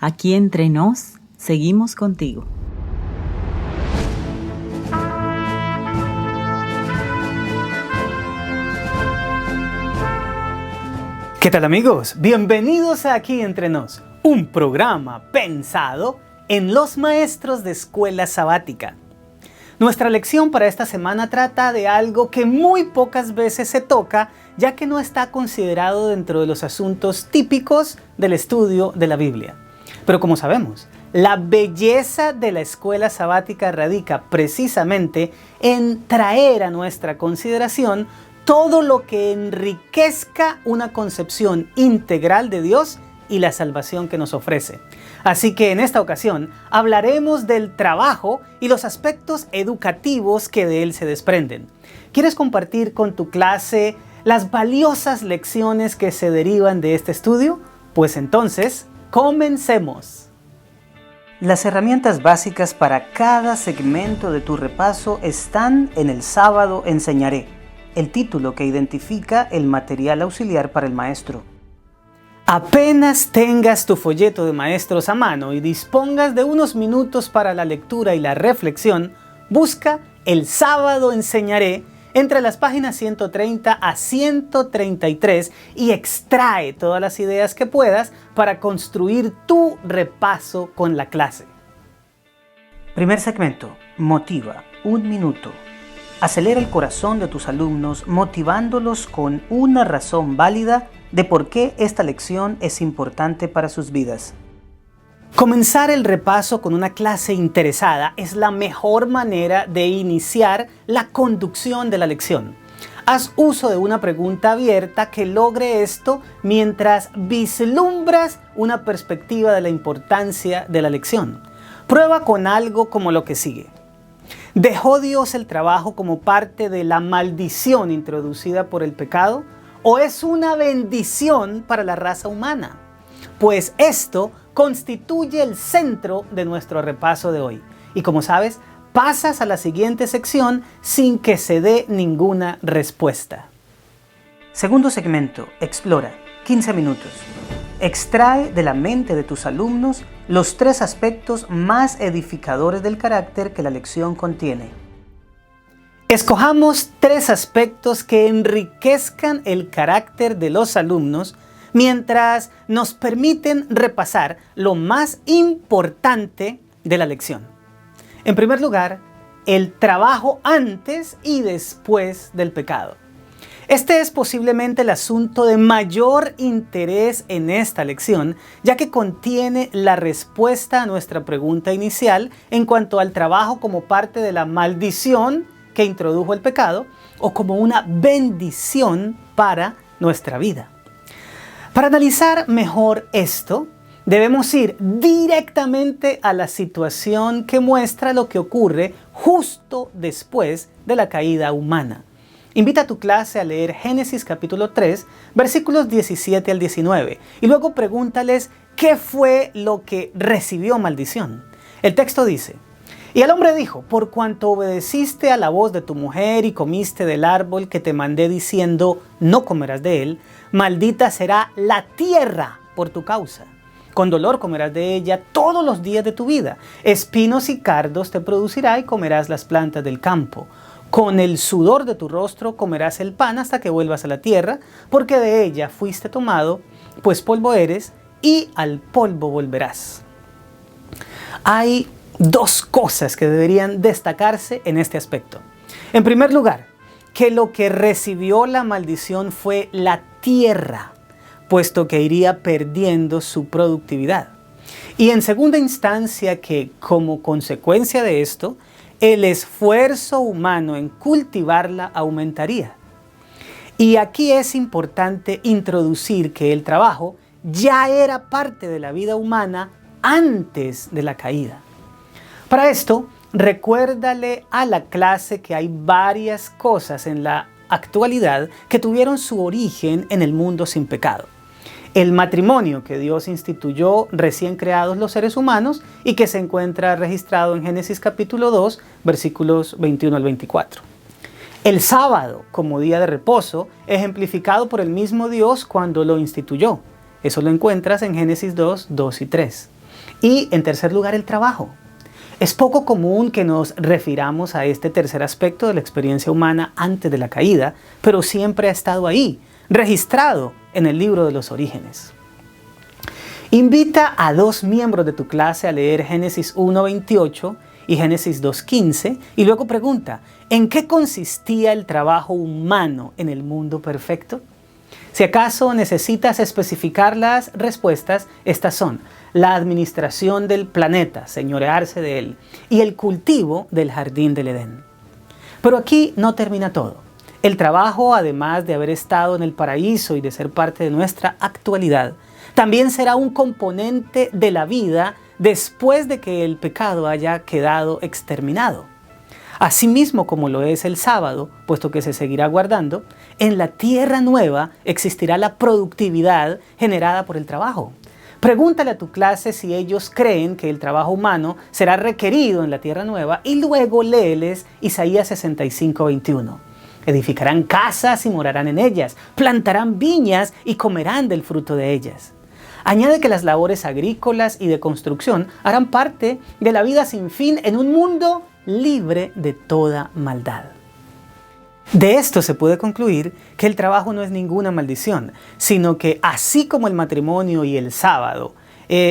Aquí entre nos, seguimos contigo. ¿Qué tal, amigos? Bienvenidos a Aquí entre nos, un programa pensado en los maestros de escuela sabática. Nuestra lección para esta semana trata de algo que muy pocas veces se toca, ya que no está considerado dentro de los asuntos típicos del estudio de la Biblia. Pero como sabemos, la belleza de la escuela sabática radica precisamente en traer a nuestra consideración todo lo que enriquezca una concepción integral de Dios y la salvación que nos ofrece. Así que en esta ocasión hablaremos del trabajo y los aspectos educativos que de él se desprenden. ¿Quieres compartir con tu clase las valiosas lecciones que se derivan de este estudio? Pues entonces, comencemos. Las herramientas básicas para cada segmento de tu repaso están en el sábado enseñaré, el título que identifica el material auxiliar para el maestro. Apenas tengas tu folleto de maestros a mano y dispongas de unos minutos para la lectura y la reflexión, busca El sábado enseñaré entre las páginas 130 a 133 y extrae todas las ideas que puedas para construir tu repaso con la clase. Primer segmento, motiva, 1 minuto. Acelera el corazón de tus alumnos motivándolos con una razón válida de por qué esta lección es importante para sus vidas. Comenzar el repaso con una clase interesada es la mejor manera de iniciar la conducción de la lección. Haz uso de una pregunta abierta que logre esto mientras vislumbras una perspectiva de la importancia de la lección. Prueba con algo como lo que sigue. ¿Dejó Dios el trabajo como parte de la maldición introducida por el pecado? ¿O es una bendición para la raza humana? Pues esto constituye el centro de nuestro repaso de hoy. Y como sabes, pasas a la siguiente sección sin que se dé ninguna respuesta. Segundo segmento, explora, 15 minutos. Extrae de la mente de tus alumnos los 3 aspectos más edificadores del carácter que la lección contiene. Escojamos 3 aspectos que enriquezcan el carácter de los alumnos mientras nos permiten repasar lo más importante de la lección. En primer lugar, el trabajo antes y después del pecado. Este es posiblemente el asunto de mayor interés en esta lección, ya que contiene la respuesta a nuestra pregunta inicial en cuanto al trabajo como parte de la maldición que introdujo el pecado o como una bendición para nuestra vida. Para analizar mejor esto, debemos ir directamente a la situación que muestra lo que ocurre justo después de la caída humana. Invita a tu clase a leer Génesis capítulo 3, versículos 17 al 19, y luego pregúntales qué fue lo que recibió maldición. El texto dice: Y el hombre dijo: por cuanto obedeciste a la voz de tu mujer y comiste del árbol que te mandé diciendo, no comerás de él, maldita será la tierra por tu causa. Con dolor comerás de ella todos los días de tu vida. Espinos y cardos te producirá y comerás las plantas del campo. Con el sudor de tu rostro comerás el pan hasta que vuelvas a la tierra, porque de ella fuiste tomado, pues polvo eres y al polvo volverás. Hay 2 cosas que deberían destacarse en este aspecto. En primer lugar, que lo que recibió la maldición fue la tierra, puesto que iría perdiendo su productividad. Y en segunda instancia, que como consecuencia de esto, el esfuerzo humano en cultivarla aumentaría. Y aquí es importante introducir que el trabajo ya era parte de la vida humana antes de la caída. Para esto, recuérdale a la clase que hay varias cosas en la actualidad que tuvieron su origen en el mundo sin pecado. El matrimonio que Dios instituyó recién creados los seres humanos y que se encuentra registrado en Génesis capítulo 2, versículos 21 al 24. El sábado como día de reposo, ejemplificado por el mismo Dios cuando lo instituyó. Eso lo encuentras en Génesis 2, 2 y 3. Y en tercer lugar, el trabajo. Es poco común que nos refiramos a este tercer aspecto de la experiencia humana antes de la caída, pero siempre ha estado ahí, registrado en el libro de los orígenes. Invita a 2 miembros de tu clase a leer Génesis 1:28 y Génesis 2:15 y luego pregunta, ¿en qué consistía el trabajo humano en el mundo perfecto? Si acaso necesitas especificar las respuestas, estas son: la administración del planeta, señorearse de él, y el cultivo del jardín del Edén. Pero aquí no termina todo. El trabajo, además de haber estado en el paraíso y de ser parte de nuestra actualidad, también será un componente de la vida después de que el pecado haya quedado exterminado. Asimismo como lo es el sábado, puesto que se seguirá guardando, en la tierra nueva existirá la productividad generada por el trabajo. Pregúntale a tu clase si ellos creen que el trabajo humano será requerido en la tierra nueva y luego léeles Isaías 65:21. Edificarán casas y morarán en ellas, plantarán viñas y comerán del fruto de ellas. Añade que las labores agrícolas y de construcción harán parte de la vida sin fin en un mundo libre de toda maldad. De esto se puede concluir que el trabajo no es ninguna maldición, sino que así como el matrimonio y el sábado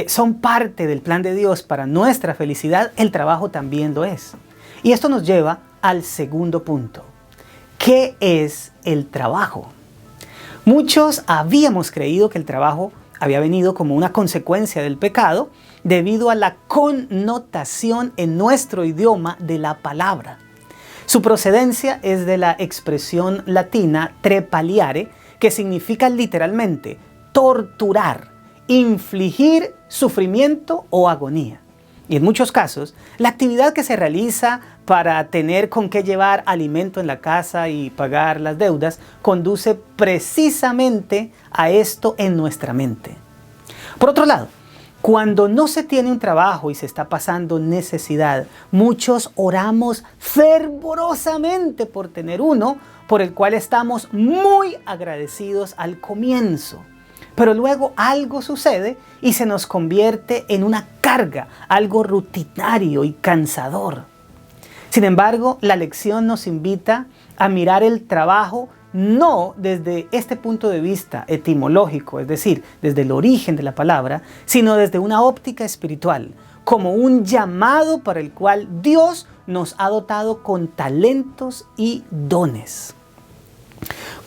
son parte del plan de Dios para nuestra felicidad, el trabajo también lo es. Y esto nos lleva al segundo punto. ¿Qué es el trabajo? Muchos habíamos creído que el trabajo había venido como una consecuencia del pecado debido a la connotación en nuestro idioma de la palabra. Su procedencia es de la expresión latina trepaliare, que significa literalmente torturar, infligir sufrimiento o agonía. Y en muchos casos, la actividad que se realiza para tener con qué llevar alimento en la casa y pagar las deudas conduce precisamente a esto en nuestra mente. Por otro lado, cuando no se tiene un trabajo y se está pasando necesidad, muchos oramos fervorosamente por tener uno, por el cual estamos muy agradecidos al comienzo. Pero luego algo sucede y se nos convierte en una carga, algo rutinario y cansador. Sin embargo, la lección nos invita a mirar el trabajo no desde este punto de vista etimológico, es decir, desde el origen de la palabra, sino desde una óptica espiritual, como un llamado para el cual Dios nos ha dotado con talentos y dones.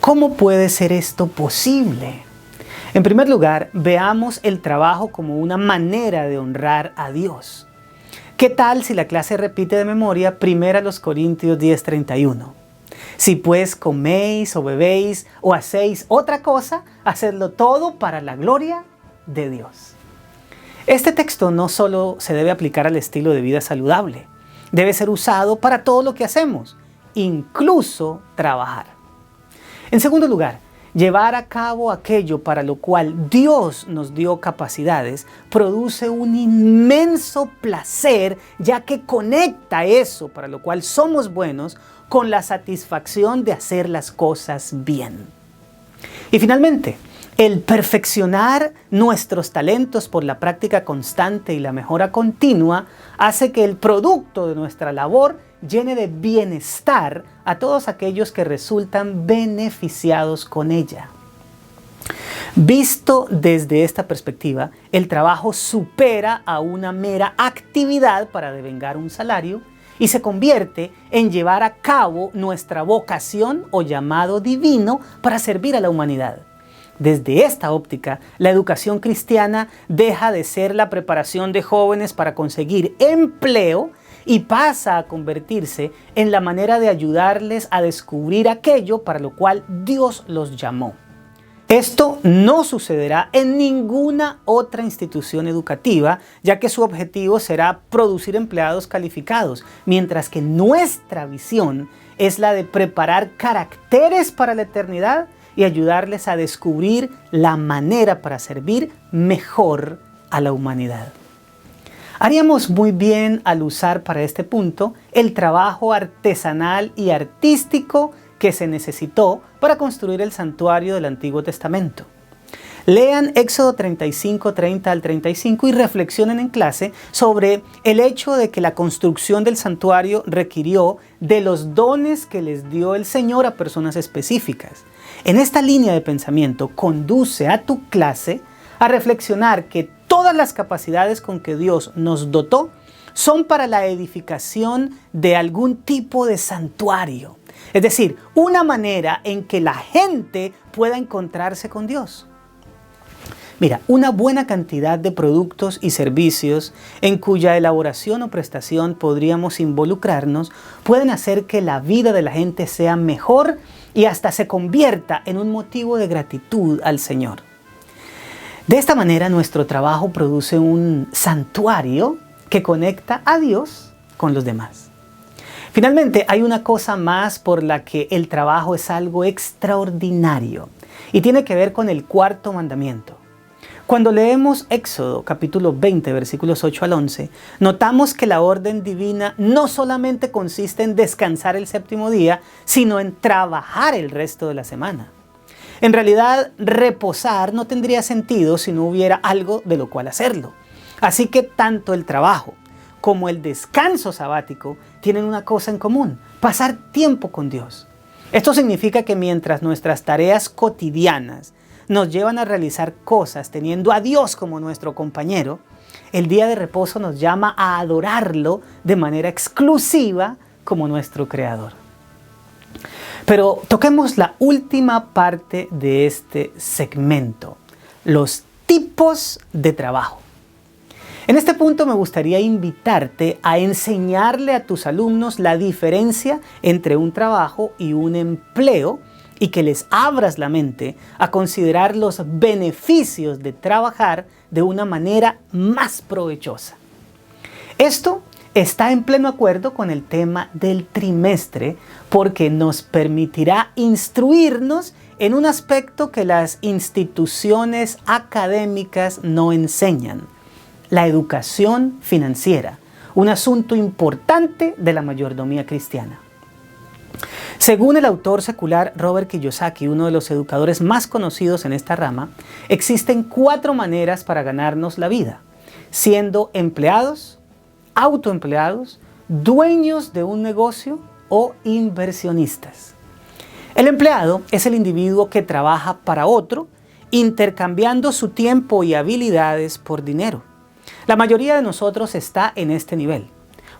¿Cómo puede ser esto posible? En primer lugar, veamos el trabajo como una manera de honrar a Dios. ¿Qué tal si la clase repite de memoria 1 Corintios 10:31? Si pues coméis o bebéis o hacéis otra cosa, hacedlo todo para la gloria de Dios. Este texto no solo se debe aplicar al estilo de vida saludable, debe ser usado para todo lo que hacemos, incluso trabajar. En segundo lugar, llevar a cabo aquello para lo cual Dios nos dio capacidades produce un inmenso placer, ya que conecta eso para lo cual somos buenos con la satisfacción de hacer las cosas bien. Y finalmente, el perfeccionar nuestros talentos por la práctica constante y la mejora continua hace que el producto de nuestra labor llene de bienestar a todos aquellos que resultan beneficiados con ella. Visto desde esta perspectiva, el trabajo supera a una mera actividad para devengar un salario y se convierte en llevar a cabo nuestra vocación o llamado divino para servir a la humanidad. Desde esta óptica, la educación cristiana deja de ser la preparación de jóvenes para conseguir empleo y pasa a convertirse en la manera de ayudarles a descubrir aquello para lo cual Dios los llamó. Esto no sucederá en ninguna otra institución educativa, ya que su objetivo será producir empleados calificados, mientras que nuestra visión es la de preparar caracteres para la eternidad y ayudarles a descubrir la manera para servir mejor a la humanidad. Haríamos muy bien al usar para este punto el trabajo artesanal y artístico que se necesitó para construir el santuario del Antiguo Testamento. Lean Éxodo 35, 30 al 35 y reflexionen en clase sobre el hecho de que la construcción del santuario requirió de los dones que les dio el Señor a personas específicas. En esta línea de pensamiento conduce a tu clase a reflexionar que todas las capacidades con que Dios nos dotó son para la edificación de algún tipo de santuario. Es decir, una manera en que la gente pueda encontrarse con Dios. Mira, una buena cantidad de productos y servicios en cuya elaboración o prestación podríamos involucrarnos pueden hacer que la vida de la gente sea mejor y hasta se convierta en un motivo de gratitud al Señor. De esta manera, nuestro trabajo produce un santuario que conecta a Dios con los demás. Finalmente, hay una cosa más por la que el trabajo es algo extraordinario y tiene que ver con el cuarto mandamiento. Cuando leemos Éxodo capítulo 20, versículos 8 al 11, notamos que la orden divina no solamente consiste en descansar el séptimo día, sino en trabajar el resto de la semana. En realidad, reposar no tendría sentido si no hubiera algo de lo cual hacerlo. Así que tanto el trabajo como el descanso sabático tienen una cosa en común: pasar tiempo con Dios. Esto significa que mientras nuestras tareas cotidianas nos llevan a realizar cosas teniendo a Dios como nuestro compañero, el día de reposo nos llama a adorarlo de manera exclusiva como nuestro Creador. Pero toquemos la última parte de este segmento: los tipos de trabajo. En este punto me gustaría invitarte a enseñarle a tus alumnos la diferencia entre un trabajo y un empleo y que les abras la mente a considerar los beneficios de trabajar de una manera más provechosa. Esto está en pleno acuerdo con el tema del trimestre porque nos permitirá instruirnos en un aspecto que las instituciones académicas no enseñan: la educación financiera, un asunto importante de la mayordomía cristiana. Según el autor secular Robert Kiyosaki, uno de los educadores más conocidos en esta rama, existen 4 maneras para ganarnos la vida: siendo empleados, autoempleados, dueños de un negocio o inversionistas. El empleado es el individuo que trabaja para otro, intercambiando su tiempo y habilidades por dinero. La mayoría de nosotros está en este nivel.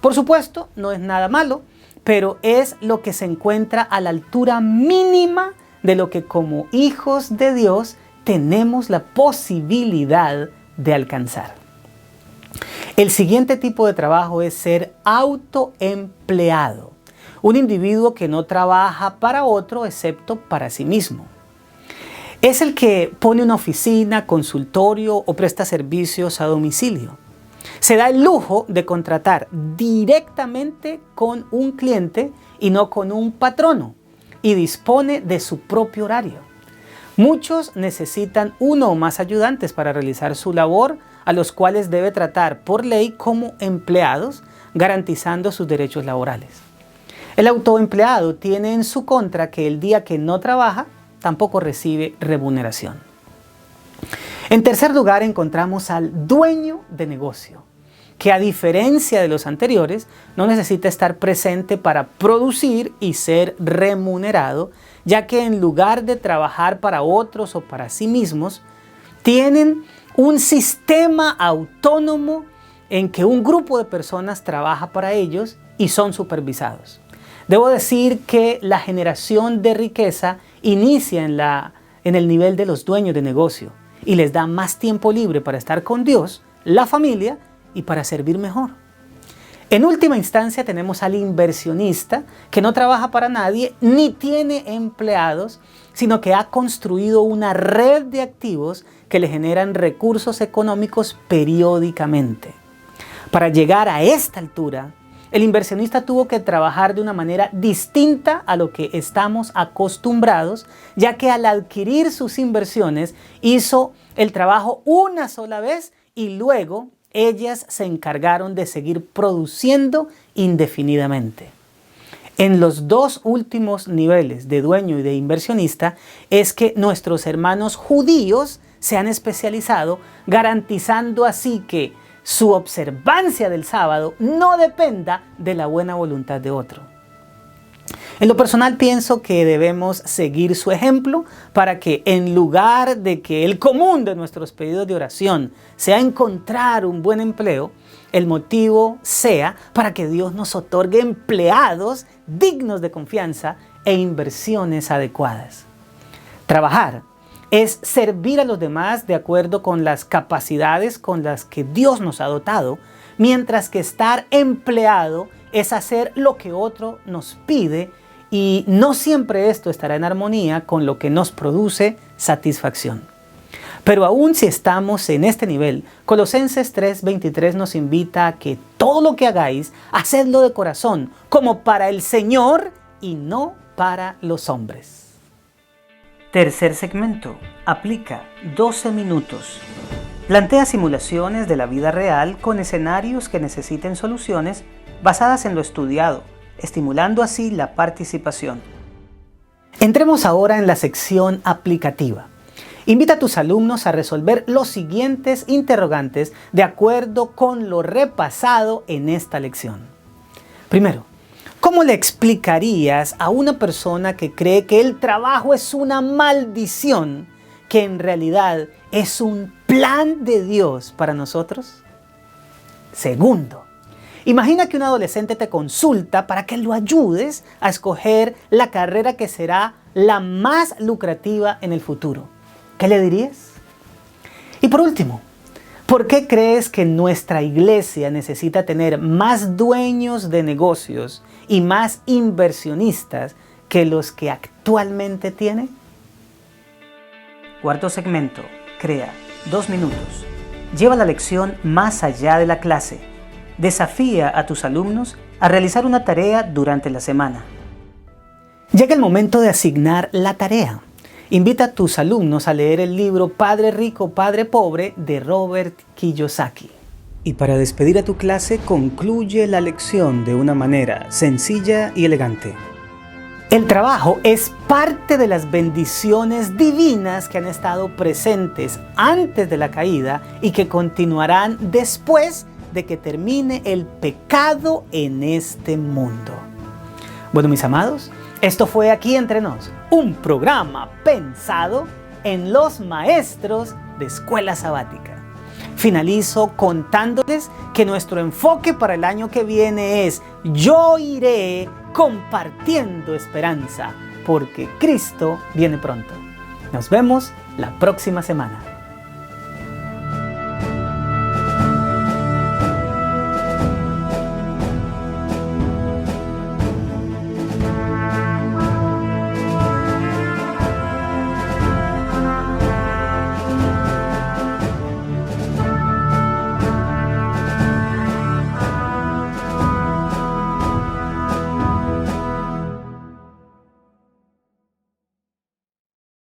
Por supuesto, no es nada malo, pero es lo que se encuentra a la altura mínima de lo que como hijos de Dios tenemos la posibilidad de alcanzar. El siguiente tipo de trabajo es ser autoempleado, un individuo que no trabaja para otro excepto para sí mismo. Es el que pone una oficina, consultorio o presta servicios a domicilio. Se da el lujo de contratar directamente con un cliente y no con un patrono, y dispone de su propio horario. Muchos necesitan uno o más ayudantes para realizar su labor, a los cuales debe tratar por ley como empleados, garantizando sus derechos laborales. El autoempleado tiene en su contra que el día que no trabaja, tampoco recibe remuneración. En tercer lugar, encontramos al dueño de negocio, que a diferencia de los anteriores, no necesita estar presente para producir y ser remunerado, ya que en lugar de trabajar para otros o para sí mismos, tienen un sistema autónomo en que un grupo de personas trabaja para ellos y son supervisados. Debo decir que la generación de riqueza inicia en el nivel de los dueños de negocio y les da más tiempo libre para estar con Dios, la familia y para servir mejor. En última instancia tenemos al inversionista que no trabaja para nadie ni tiene empleados, sino que ha construido una red de activos que le generan recursos económicos periódicamente. Para llegar a esta altura, el inversionista tuvo que trabajar de una manera distinta a lo que estamos acostumbrados, ya que al adquirir sus inversiones hizo el trabajo una sola vez y luego ellas se encargaron de seguir produciendo indefinidamente. En los 2 últimos niveles de dueño y de inversionista es que nuestros hermanos judíos se han especializado, garantizando así que su observancia del sábado no dependa de la buena voluntad de otro. En lo personal pienso que debemos seguir su ejemplo para que en lugar de que el común de nuestros pedidos de oración sea encontrar un buen empleo, el motivo sea para que Dios nos otorgue empleados dignos de confianza e inversiones adecuadas. Trabajar es servir a los demás de acuerdo con las capacidades con las que Dios nos ha dotado, mientras que estar empleado es hacer lo que otro nos pide y no siempre esto estará en armonía con lo que nos produce satisfacción. Pero aún si estamos en este nivel, Colosenses 3:23 nos invita a que todo lo que hagáis, hacedlo de corazón, como para el Señor y no para los hombres. Tercer segmento. Aplica 12 minutos. Plantea simulaciones de la vida real con escenarios que necesiten soluciones basadas en lo estudiado, estimulando así la participación. Entremos ahora en la sección aplicativa. Invita a tus alumnos a resolver los siguientes interrogantes de acuerdo con lo repasado en esta lección. Primero, ¿cómo le explicarías a una persona que cree que el trabajo es una maldición, que en realidad es un plan de Dios para nosotros? Segundo, imagina que un adolescente te consulta para que lo ayudes a escoger la carrera que será la más lucrativa en el futuro. ¿Qué le dirías? Y por último, ¿por qué crees que nuestra iglesia necesita tener más dueños de negocios y más inversionistas que los que actualmente tiene? Cuarto segmento. Crea 2 minutos. Lleva la lección más allá de la clase. Desafía a tus alumnos a realizar una tarea durante la semana. Llega el momento de asignar la tarea. Invita a tus alumnos a leer el libro Padre Rico, Padre Pobre de Robert Kiyosaki. Y para despedir a tu clase, concluye la lección de una manera sencilla y elegante. El trabajo es parte de las bendiciones divinas que han estado presentes antes de la caída y que continuarán después de que termine el pecado en este mundo. Bueno, mis amados, esto fue Aquí Entre Nos, un programa pensado en los maestros de escuela sabática. Finalizo contándoles que nuestro enfoque para el año que viene es: yo iré compartiendo esperanza, porque Cristo viene pronto. Nos vemos la próxima semana.